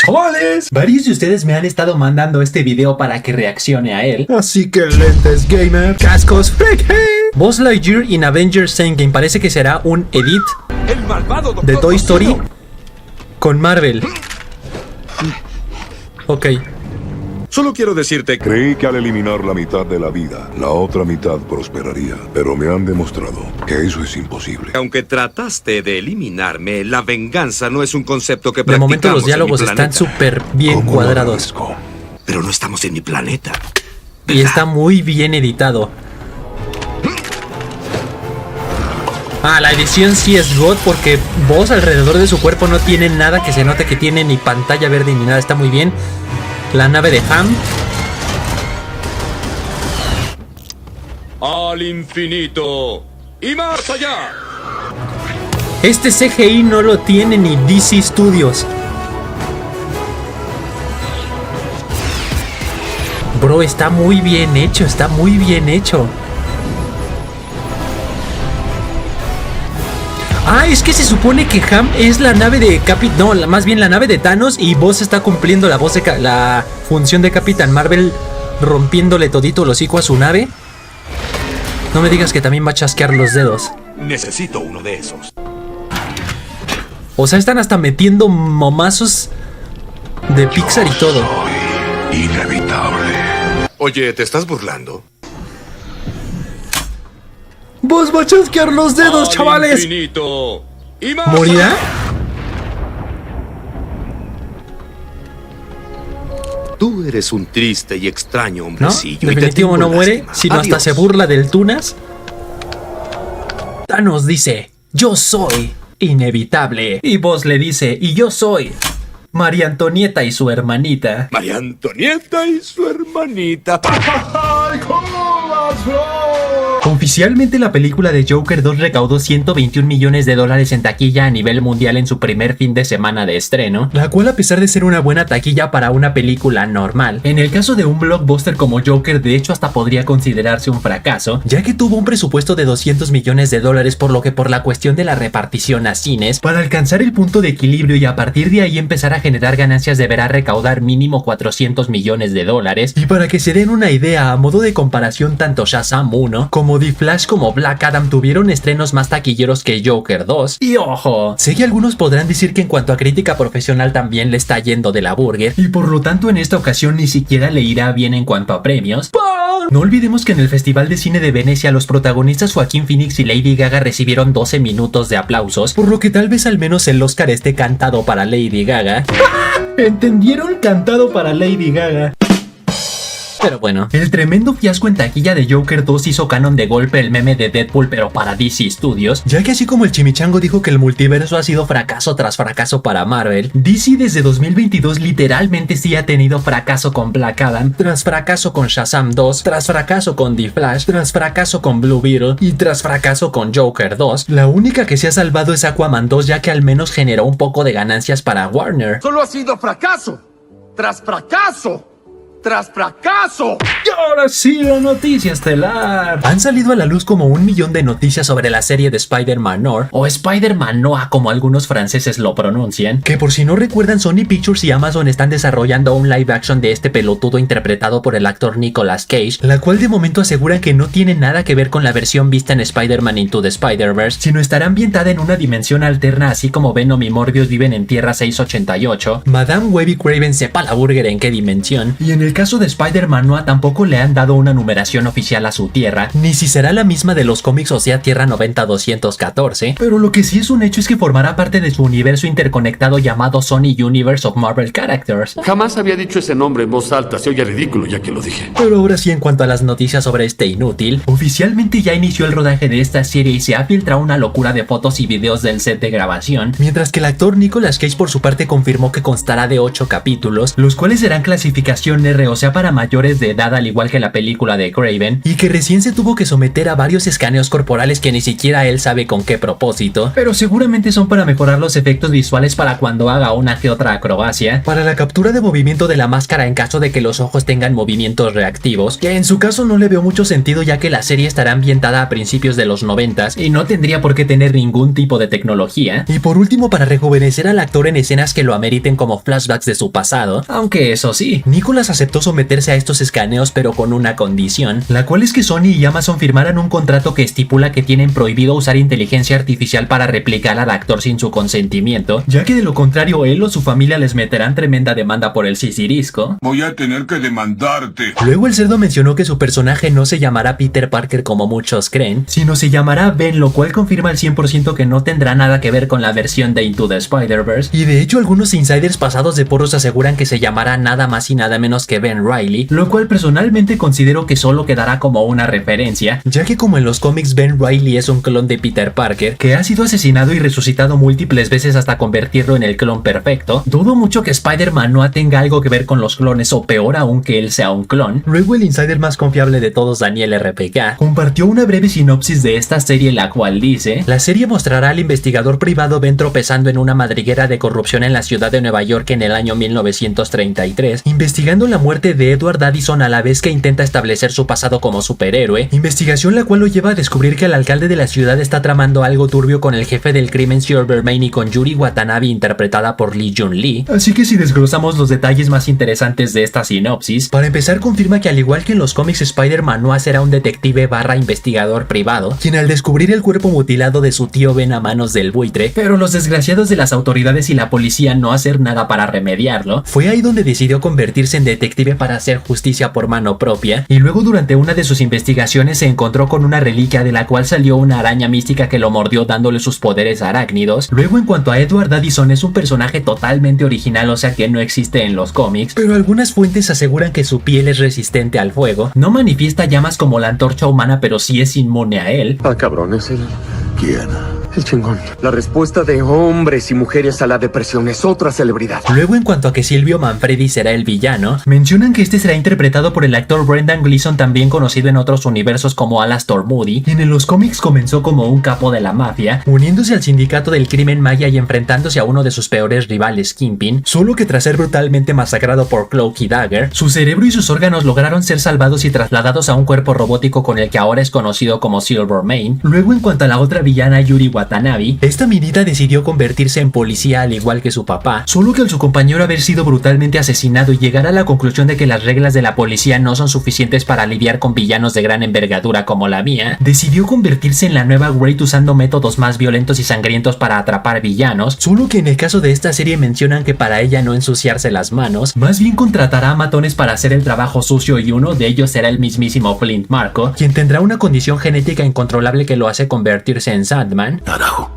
chavales. Varios de ustedes me han estado mandando este video para que reaccione a él. Así que lentes gamer, cascos friki. Buzz Lightyear in Avengers Endgame. Parece que será un edit El malvado Dr. de Toy Story Tocino. con Marvel. Ok. Solo quiero decirte que Creí que al eliminar la mitad de la vida, la otra mitad prosperaría, pero me han demostrado que eso es imposible. aunque trataste de eliminarme, la venganza no es un concepto que De practicamos momento los diálogos en mi están planeta. súper bien ¿Cómo lo cuadrados. agradezco? Pero no estamos en mi planeta. Y está muy bien editado. La edición sí es God porque Buzz alrededor de su cuerpo no tiene nada que se note que tiene ni pantalla verde ni nada. Está muy bien. La nave de Ham. Al infinito y más allá. Este CGI no lo tiene ni DC Studios. Bro, está muy bien hecho, está muy bien hecho. Es que se supone que Ham es la nave de más bien la nave de Thanos y Buzz está cumpliendo la función de Capitán Marvel, rompiéndole todito el hocico a su nave. No me digas que también va a chasquear los dedos. Necesito uno de esos. O sea, están hasta metiendo momazos de Pixar y todo. Soy inevitable. Oye, ¿te estás burlando? Buzz va a chasquear los dedos, chavales. Infinito y más ¿Morirá? allá. Tú eres un triste y extraño No, hombrecillo. definitivo no muere, sino hasta se burla del Tunas. Thanos dice, yo soy inevitable. Y Buzz le dice, y yo soy María Antonieta y su hermanita. María Antonieta y su hermanita. Oficialmente la película de Joker 2 recaudó 121 millones de dólares en taquilla a nivel mundial en su primer fin de semana de estreno, la cual a pesar de ser una buena taquilla para una película normal, en el caso de un blockbuster como Joker de hecho hasta podría considerarse un fracaso, ya que tuvo un presupuesto de 200 millones de dólares, por lo que por la cuestión de la repartición a cines, para alcanzar el punto de equilibrio y a partir de ahí empezar a generar ganancias deberá recaudar mínimo 400 millones de dólares, y para que se den una idea, a modo de comparación tanto Shazam 1 como The Flash como Black Adam tuvieron estrenos más taquilleros que Joker 2. Y ojo, sé que algunos podrán decir que en cuanto a crítica profesional también le está yendo de la burger, y por lo tanto en esta ocasión ni siquiera le irá bien en cuanto a premios. No olvidemos que en el Festival de Cine de Venecia los protagonistas Joaquín Phoenix y Lady Gaga recibieron 12 minutos de aplausos, por lo que tal vez al menos el Oscar esté cantado para Lady Gaga. ¿Entendieron? Cantado para Lady Gaga. Pero bueno, el tremendo fiasco en taquilla de Joker 2 hizo canon de golpe el meme de Deadpool pero para DC Studios, ya que así como el chimichango dijo que el multiverso ha sido fracaso tras fracaso para Marvel, DC desde 2022 literalmente sí ha tenido fracaso con Black Adam, tras fracaso con Shazam 2, tras fracaso con The Flash, tras fracaso con Blue Beetle y tras fracaso con Joker 2. La única que se ha salvado es Aquaman 2, ya que al menos generó un poco de ganancias para Warner. Solo ha sido fracaso tras fracaso tras fracaso. Y ahora sí, la noticia estelar. Han salido a la luz como 1 millón de noticias sobre la serie de Spider-Man Noir, o Spider-Man Noir como algunos franceses lo pronuncian, que por si no recuerdan, Sony Pictures y Amazon están desarrollando un live action de este pelotudo interpretado por el actor Nicolas Cage, la cual de momento aseguran que no tiene nada que ver con la versión vista en Spider-Man Into the Spider-Verse, sino estará ambientada en una dimensión alterna, así como Venom y Morbius viven en Tierra 688. Madame Web y Craven sepa la burger en qué dimensión, y en el caso de Spider-Man Noir tampoco le han dado una numeración oficial a su tierra, ni si será la misma de los cómics, o sea Tierra 90-214, pero lo que sí es un hecho es que formará parte de su universo interconectado llamado Sony Universe of Marvel Characters. Jamás había dicho ese nombre en voz alta, se oye ridículo ya que lo dije. Pero ahora sí, en cuanto a las noticias sobre este inútil, oficialmente ya inició el rodaje de esta serie y se ha filtrado una locura de fotos y videos del set de grabación, mientras que el actor Nicolas Cage por su parte confirmó que constará de 8 capítulos, los cuales serán clasificación R, o sea para mayores de edad, al al igual que la película de Kraven, y que recién se tuvo que someter a varios escaneos corporales que ni siquiera él sabe con qué propósito, pero seguramente son para mejorar los efectos visuales para cuando haga una que otra acrobacia, para la captura de movimiento de la máscara en caso de que los ojos tengan movimientos reactivos, que en su caso no le veo mucho sentido ya que la serie estará ambientada a principios de los 90s y no tendría por qué tener ningún tipo de tecnología, y por último para rejuvenecer al actor en escenas que lo ameriten como flashbacks de su pasado, aunque eso sí, Nicholas aceptó someterse a estos escaneos pero con una condición, la cual es que Sony y Amazon firmaran un contrato que estipula que tienen prohibido usar inteligencia artificial para replicar al actor sin su consentimiento, ya que de lo contrario él o su familia les meterán tremenda demanda por el sisirisco. Voy a tener que demandarte. Luego el cerdo mencionó que su personaje no se llamará Peter Parker como muchos creen, sino se llamará Ben, lo cual confirma al 100% que no tendrá nada que ver con la versión de Into the Spider-Verse, y de hecho algunos insiders pasados de porros aseguran que se llamará nada más y nada menos que Ben Reilly, lo cual personalmente considero que solo quedará como una referencia, ya que como en los cómics Ben Reilly es un clon de Peter Parker, que ha sido asesinado y resucitado múltiples veces hasta convertirlo en el clon perfecto, dudo mucho que Spider-Man no tenga algo que ver con los clones o peor aún que él sea un clon. Luego el insider más confiable de todos, Daniel RPK, compartió una breve sinopsis de esta serie, la cual dice: la serie mostrará al investigador privado Ben tropezando en una madriguera de corrupción en la ciudad de Nueva York en el año 1933, investigando la muerte de Edward Addison a la vez que intenta establecer su pasado como superhéroe, investigación la cual lo lleva a descubrir que el alcalde de la ciudad está tramando algo turbio con el jefe del crimen Silvermane y con Yuri Watanabe interpretada por Lee Jun-lee. Así que si desglosamos los detalles más interesantes de esta sinopsis, para empezar confirma que al igual que en los cómics Spider-Man Noir será un detective / investigador privado, quien al descubrir el cuerpo mutilado de su tío Ben a manos del buitre, pero los desgraciados de las autoridades y la policía no hacer nada para remediarlo, fue ahí donde decidió convertirse en detective para hacer justicia por mano propia, y luego durante una de sus investigaciones se encontró con una reliquia de la cual salió una araña mística que lo mordió dándole sus poderes arácnidos. Luego en cuanto a Edward Addison, es un personaje totalmente original, o sea que no existe en los cómics, pero algunas fuentes aseguran que su piel es resistente al fuego, no manifiesta llamas como la antorcha humana pero sí es inmune a él. Ah, cabrón, es él. ¿Quién? El chingón. La respuesta de hombres y mujeres a la depresión es otra celebridad. Luego en cuanto a que Silvio Manfredi será el villano, mencionan que este será interpretado por el actor Brendan Gleeson, también conocido en otros universos como Alastor Moody, quien en los cómics comenzó como un capo de la mafia, uniéndose al sindicato del crimen maya y enfrentándose a uno de sus peores rivales, Kingpin, solo que tras ser brutalmente masacrado por Cloak y Dagger, su cerebro y sus órganos lograron ser salvados y trasladados a un cuerpo robótico con el que ahora es conocido como Silvermane. Luego en cuanto a la otra villana, Yuri Watanabe, esta minita decidió convertirse en policía al igual que su papá, solo que al su compañero haber sido brutalmente asesinado y llegar a la conclusión de que las reglas de la policía no son suficientes para lidiar con villanos de gran envergadura como la mía, decidió convertirse en la nueva Great usando métodos más violentos y sangrientos para atrapar villanos, solo que en el caso de esta serie mencionan que para ella no ensuciarse las manos, más bien contratará a matones para hacer el trabajo sucio, y uno de ellos será el mismísimo Flint Marko, quien tendrá una condición genética incontrolable que lo hace convertirse en Sandman. Carajo.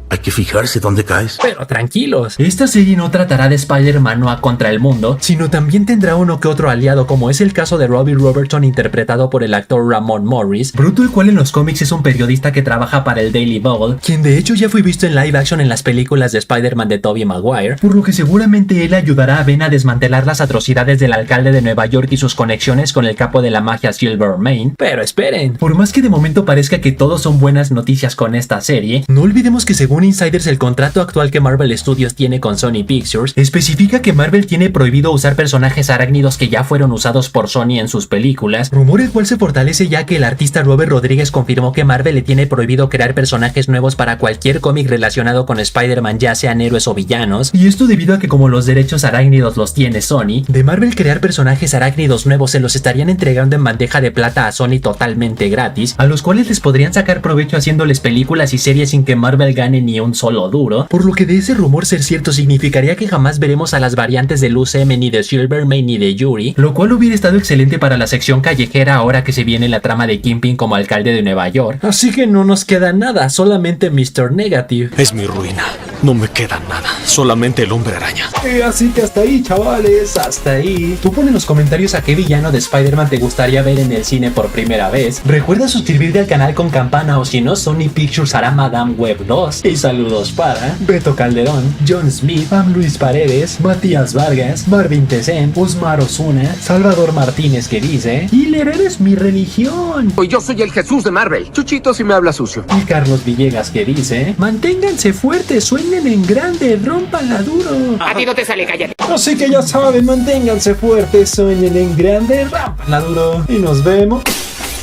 Hay que fijarse dónde caes. Pero tranquilos, esta serie no tratará de Spider-Man Noir contra el mundo, sino también tendrá uno que otro aliado, como es el caso de Robbie Robertson, interpretado por el actor Ramon Morris, bruto el cual en los cómics es un periodista que trabaja para el Daily Bugle, quien de hecho ya fue visto en live action en las películas de Spider-Man de Tobey Maguire, por lo que seguramente él ayudará a Ben a desmantelar las atrocidades del alcalde de Nueva York y sus conexiones con el capo de la magia Silvermane. Pero esperen, por más que de momento parezca que todo son buenas noticias con esta serie, no olvidemos que según insiders el contrato actual que Marvel Studios tiene con Sony Pictures especifica que Marvel tiene prohibido usar personajes arácnidos que ya fueron usados por Sony en sus películas, rumor el cual se fortalece ya que el artista Robert Rodríguez confirmó que Marvel le tiene prohibido crear personajes nuevos para cualquier cómic relacionado con Spider-Man, ya sean héroes o villanos, y esto debido a que como los derechos arácnidos los tiene Sony, de Marvel crear personajes arácnidos nuevos se los estarían entregando en bandeja de plata a Sony totalmente gratis, a los cuales les podrían sacar provecho haciéndoles películas y series sin que Marvel gane ni un solo duro, por lo que de ese rumor ser cierto significaría que jamás veremos a las variantes del UCM ni de Silvermane ni de Yuri, lo cual hubiera estado excelente para la sección callejera ahora que se viene la trama de Kingpin como alcalde de Nueva York. Así que no nos queda nada, solamente Mr. Negative. Es mi ruina. No me queda nada. Solamente el Hombre Araña. Así que hasta ahí, chavales. Hasta ahí. Tú pon en los comentarios a qué villano de Spider-Man te gustaría ver en el cine por primera vez. Recuerda suscribirte al canal con campana, o si no, Sony Pictures hará Madame Web 2. Y Y saludos para Beto Calderón, John Smith, Pam Luis Paredes, Matías Vargas, Marvin Tesen, Osmar Osuna, Salvador Martínez que dice: Hitler eres mi religión. Y yo soy el Jesús de Marvel. Chuchito si me habla sucio. Y Carlos Villegas que dice: manténganse fuertes, sueñen en grande, rómpanla duro. A ti no te sale, cállate. Así que ya saben, manténganse fuertes, sueñen en grande, rámpanla duro. Y nos vemos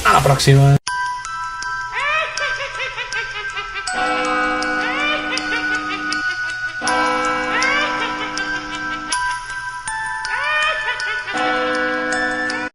a la próxima.